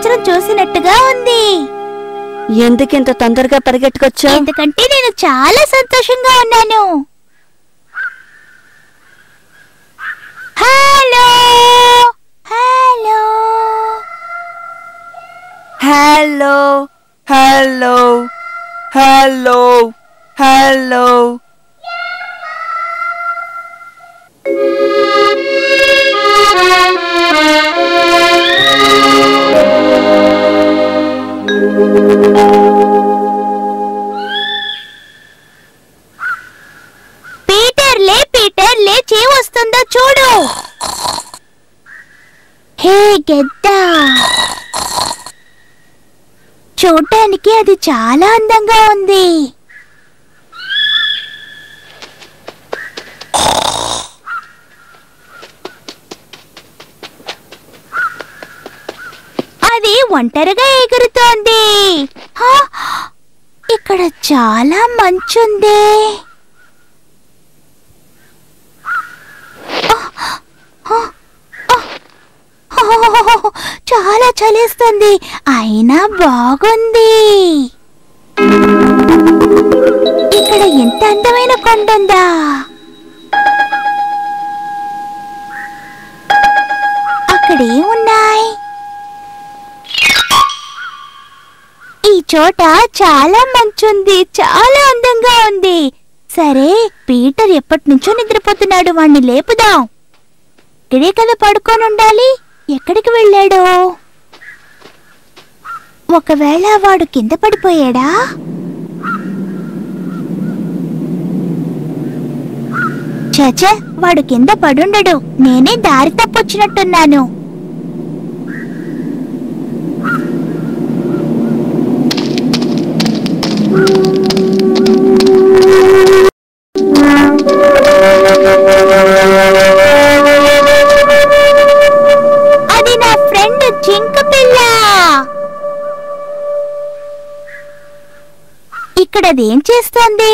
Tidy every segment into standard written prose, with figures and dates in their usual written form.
సంవత్సరం చూసినట్టుగా ఉంది. ఎందుకింత తొందరగా పరిగెట్టుకొచ్చా? ఎందుకంటే నేను చాలా సంతోషంగా ఉన్నాను. Hello hello hello hello hello hello. Peter లేచి వస్తుందో చూడు. హే గెద్ద, చూడటానికి అది చాలా అందంగా ఉంది. అది ఒంటరిగా ఎగురుతోంది. ఇక్కడ చాలా మంచుంది. చాలా చలిస్తుంది, అయినా బాగుంది. ఇక్కడ ఎంత అందమైన కొండ ఉందా. అక్కడేమున్నాయి? ఈ చోట చాలా మంచుంది, చాలా అందంగా ఉంది. సరే, పీటర్ ఎప్పటి నుంచో నిద్రపోతున్నాడు, వాణ్ణి లేపుదాం. ఇక్కడే కదా పడుకొని ఉండాలి. ఎక్కడికి వెళ్ళాడు? ఒకవేళ వాడు కింద పడిపోయాడా? చచ, వాడు కింద పడుండడు. నేనే దారి తప్పొచ్చినట్టున్నాను. అది నా ఫ్రెండ్ జింక పిల్ల. ఇక్కడ అదేం చేస్తోంది?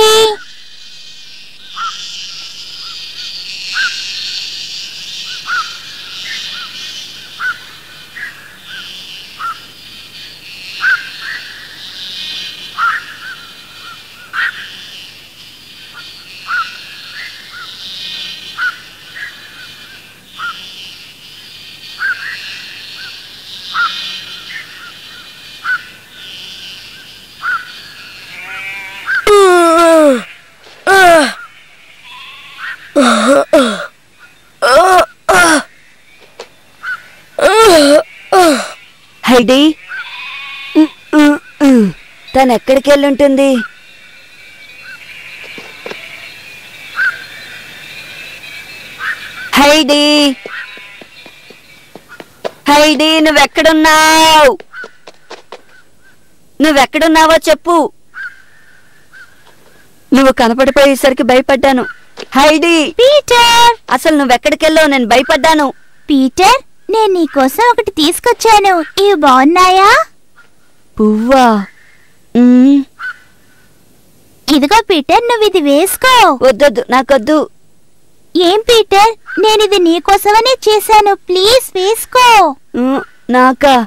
హైడీ, తను ఎక్కడికి వెళ్ళుంటుంది? Heidi, Heidi, నువ్వెక్కడున్నావు? నువ్వెక్కడున్నావో చెప్పు. నువ్వు కనపడిపోయేసరికి భయపడ్డాను. హైడీ, పీటర్, అసలు నువ్వెక్కడికెళ్ళావు? నేను భయపడ్డాను. పీటర్, నేను నీకోసం ఒకటి తీసుకొచ్చాను. ఇవి బాగున్నాయా? పువ్వా? ఇదిగో పీటర్, నువ్వు ఇది వేసుకో. వద్దొద్దు, నాకొద్దు. ఏం పీటర్, నేనిది నీకోసమనే చేశాను. ప్లీజ్ వేసుకో. నాకా?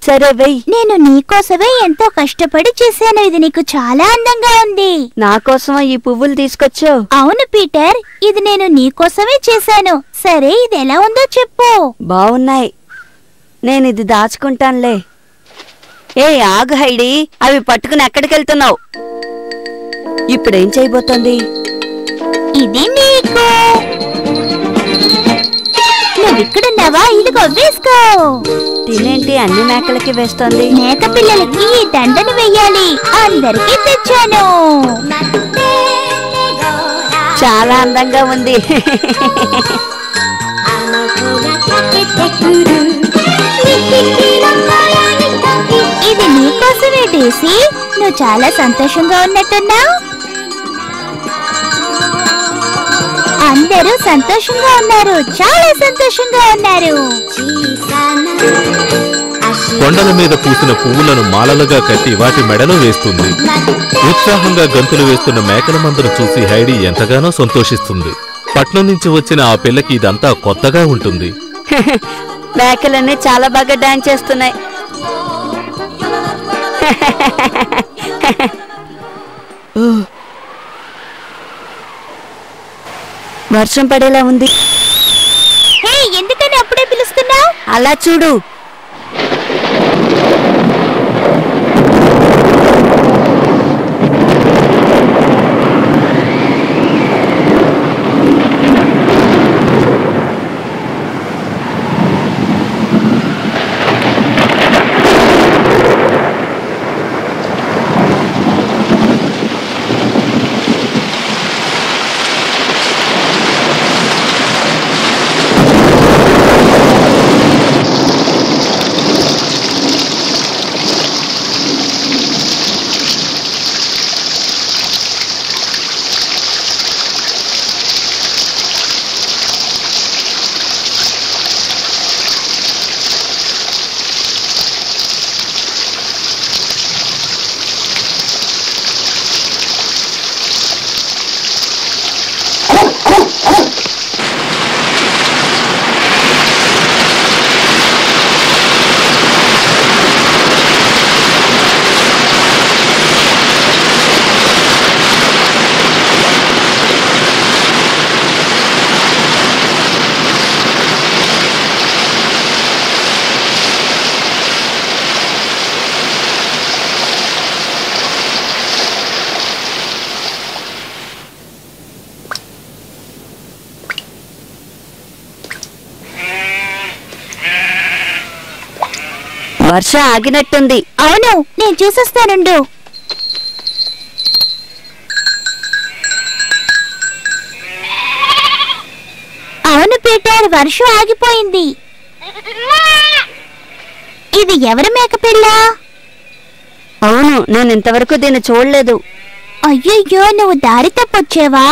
సరే వెయ్యి. నేను నీకోసమే ఎంతో కష్టపడి చేశాను. ఇది నీకు చాలా అందంగా ఉంది. నాకోసమా ఈ పువ్వులు తీసుకొచ్చావు? అవును పీటర్, ఇది నేను నీకోసమే చేశాను. సరే, ఇది ఎలా ఉందో చెప్పు. బాగున్నాయి, నేను ఇది దాచుకుంటానులే. ఏ ఆగు హైడీ, అవి పట్టుకుని ఎక్కడికెళ్తున్నావు? ఇప్పుడేం చేయబోతోంది? ఇది నీకు. నువ్విక్కడున్నావా? ఇదిగో వేసుకో. తినేంటి అన్ని మేకలకి వేస్తోంది? మేక పిల్లలకి ఈ దండను వెయ్యాలి. అందరికీ తెచ్చాను. చాలా అందంగా ఉంది. ఇది నీకోసమే డేసీ. నువ్వు చాలా సంతోషంగా ఉన్నట్టున్నావు. అందరూ సంతోషంగా ఉన్నారు, చాలా సంతోషంగా ఉన్నారు. కొండల మీద పూసిన పువ్వులను మాలలుగా కట్టి వాటి మెడలో వేస్తుంది. ఉత్సాహంగా గంతులు వేస్తున్న మేకల మందను చూసి హైడీ ఎంతగానో సంతోషిస్తుంది. పట్నం నుంచి వచ్చిన ఆ పిల్లకి ఇదంతా కొత్తగా ఉంటుంది. మేకలన్నీ చాలా బాగా డాన్స్ చేస్తున్నాయి. వర్షం పడేలా ఉంది. హే, ఎందుకని అప్పుడే పిలుస్తున్నావు? అలా చూడు. వర్షం ఆగినట్టుంది. అవును, నేను చూసొస్తానుండు. అవును పీటర్, వర్షం ఆగిపోయింది. ఇది ఎవరి మేకపిల్ల? అవును, నేను ఇంతవరకు దీన్ని చూడలేదు. అయ్యయ్యో, నువ్వు దారి తప్పొచ్చావా?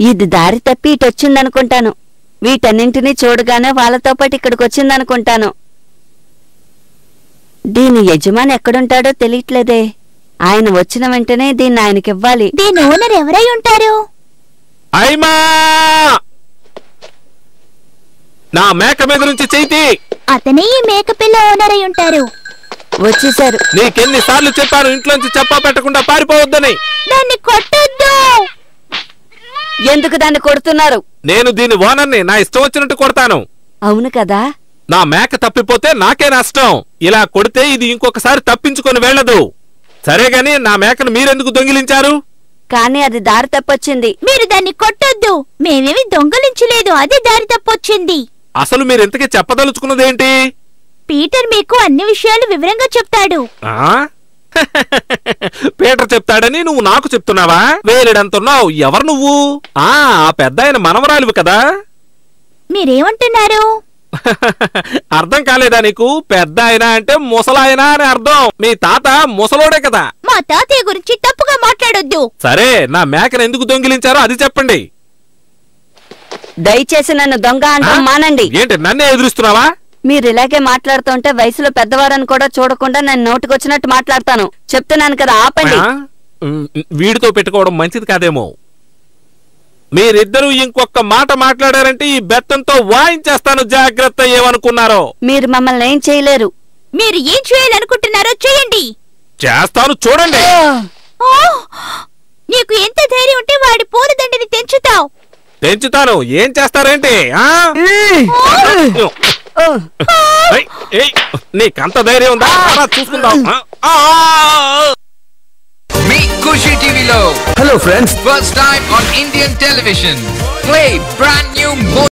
ఇది దారి తప్పి ఇటొచ్చిందనుకుంటాను. వీటన్నింటినీ చూడగానే వాళ్ళతో పాటు ఇక్కడికి వచ్చిందనుకుంటాను. దీని యజమాని ఎక్కడుంటాడో తెలియట్లేదే. ఆయన వచ్చిన వెంటనే దీన్ని ఆయనకివ్వాలి. దీని ఓనర్ ఎవరై ఉంటారు? ఐమా, నా మేక మీద నుంచి చేతి. అతనే ఈ మేకపిల్ల ఓనర్ అయి ఉంటారు. వచ్చేశారు. నీకెన్నిసార్లు చెప్పాను ఇంట్లోంచి చెప్పా పెట్టకుండా పారిపోవద్దని. దాన్ని కొట్టొద్దు. ఎందుకు దాన్ని కొడుతున్నారు? నేను దీని ఓనర్ని, నా ఇష్టం వచ్చినట్టు కొడతాను. అవును కదా. నా మేక తప్పిపోతే నాకే నష్టం. ఇలా కొడితే ఇది ఇంకొకసారి తప్పించుకొని వెళ్ళదు. సరేగాని నా మేకను మీరెందుకు దొంగిలించారు? కానీ అది దారి తప్పొచ్చింది. మీరు దాన్ని కొట్టొద్దు. మేమేమి దొంగలించలేదు, అదే దారి తప్పొచ్చింది. అసలు మీరింతకీ చెప్పదలుచుకున్నదేంటి? పీటర్ మీకు అన్ని విషయాలు వివరంగా చెప్తాడు. పీటర్ చెప్తాడని నువ్వు నాకు చెప్తున్నావా? వేరేడంటున్నావు. ఎవరు నువ్వు? ఆ పెద్ద ఆయన మనవరాలివి కదా. మీరేమంటున్నారు? అర్థం కాలేదా నీకు? పెద్ద ఆయన అంటే ముసలాయన అని అర్థం. మీ తాత ముసలోడే కదా. మా తాతయ్య గురించి తప్పుగా మాట్లాడొద్దు. సరే, నా మేకను ఎందుకు దొంగిలించారో అది చెప్పండి. దయచేసి నన్ను దొంగ అంటాం మానండి. ఏంటి, నన్నే ఎదురుస్తున్నావా? మీరు ఇలాగే మాట్లాడుతుంటే వయసులో పెద్దవారని కూడా చూడకుండా నేను నోటికొచ్చినట్టు మాట్లాడతాను. చెప్తున్నాను కదా, ఆపండి. వీడితో పెట్టుకోవడం మంచిది కాదేమో. మీరిద్దరూ ఇంకొక మాట మాట్లాడారంటే ఈ బెత్తంతో వాయించేస్తాను. జాగ్రత్త. ఏమనుకున్నారో? మీరు మమ్మల్ని ఏం చేయలేరు. మీరు ఏం చేయాలనుకుంటున్నారో చేయండి. చేస్తాను, చూడండి. నీకు ఎంత ధైర్యం ఉంటే వాడి పూలదండని తెంచుతావు? పెంచుతాను. ఏం చేస్తారేంటి? నీకంత ధైర్యం ఉందా? చూసుకుందాం. మీ ఖుషి టీవీలో Hello friends. first time on Indian television. Play brand new